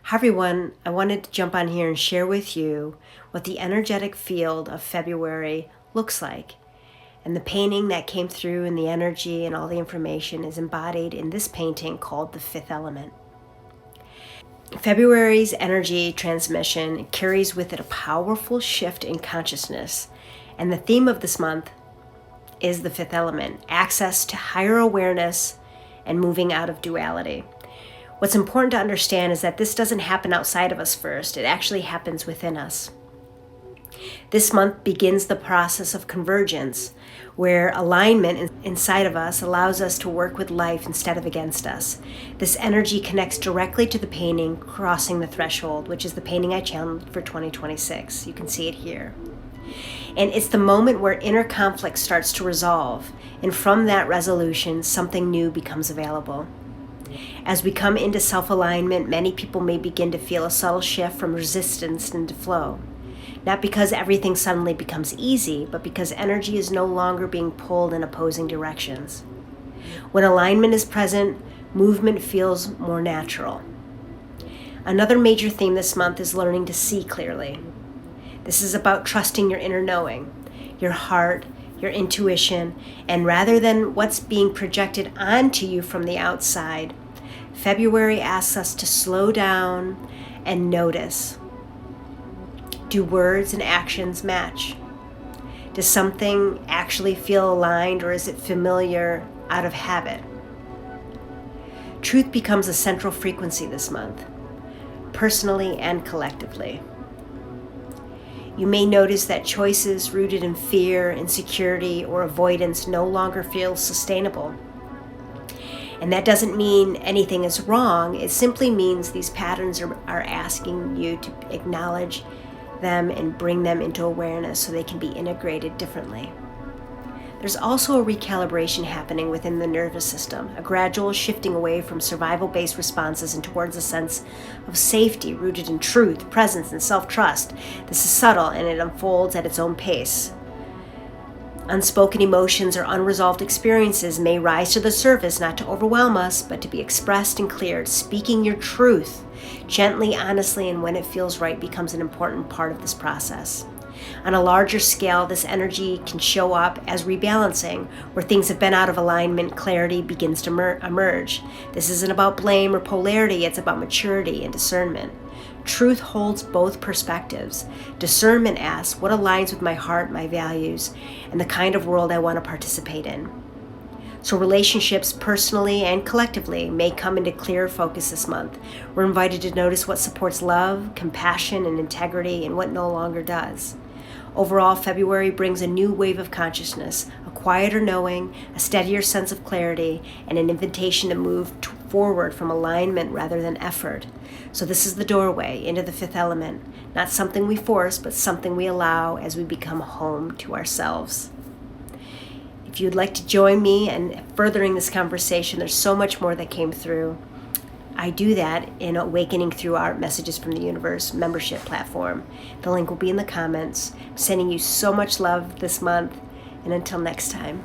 Hi everyone, I wanted to jump on here and share with you what the energetic field of February looks like. And the painting that came through and the energy and all the information is embodied in this painting called the Fifth Element. February's energy transmission carries with it a powerful shift in consciousness. And the theme of this month is the Fifth Element, access to higher awareness and moving out of duality. What's important to understand is that this doesn't happen outside of us first. It actually happens within us. This month begins the process of convergence, where alignment inside of us allows us to work with life instead of against us. This energy connects directly to the painting Crossing the Threshold, which is the painting I channeled for 2026. You can see it here. And it's the moment where inner conflict starts to resolve, and from that resolution, something new becomes available. As we come into self-alignment, many people may begin to feel a subtle shift from resistance into flow. Not because everything suddenly becomes easy, but because energy is no longer being pulled in opposing directions. When alignment is present, movement feels more natural. Another major theme this month is learning to see clearly. This is about trusting your inner knowing, your heart, your intuition, and rather than what's being projected onto you from the outside, February asks us to slow down and notice. Do words and actions match? Does something actually feel aligned, or is it familiar out of habit? Truth becomes a central frequency this month, personally and collectively. You may notice that choices rooted in fear, insecurity, or avoidance no longer feel sustainable. And that doesn't mean anything is wrong. It simply means these patterns are asking you to acknowledge them and bring them into awareness so they can be integrated differently. There's also a recalibration happening within the nervous system, a gradual shifting away from survival-based responses and towards a sense of safety rooted in truth, presence, and self-trust. This is subtle and it unfolds at its own pace. Unspoken emotions or unresolved experiences may rise to the surface, not to overwhelm us, but to be expressed and cleared. Speaking your truth gently, honestly, and when it feels right becomes an important part of this process. On a larger scale, this energy can show up as rebalancing. Where things have been out of alignment, clarity begins to emerge. This isn't about blame or polarity, it's about maturity and discernment. Truth holds both perspectives. Discernment asks, what aligns with my heart, my values, and the kind of world I want to participate in? So relationships, personally and collectively, may come into clearer focus this month. We're invited to notice what supports love, compassion, and integrity, and what no longer does. Overall, February brings a new wave of consciousness, a quieter knowing, a steadier sense of clarity, and an invitation to move forward from alignment rather than effort. So this is the doorway into the Fifth Element, not something we force, but something we allow as we become home to ourselves. If you'd like to join me in furthering this conversation, there's so much more that came through. I do that in Awakening Through Art Messages from the Universe membership platform. The link will be in the comments. I'm sending you so much love this month, and until next time.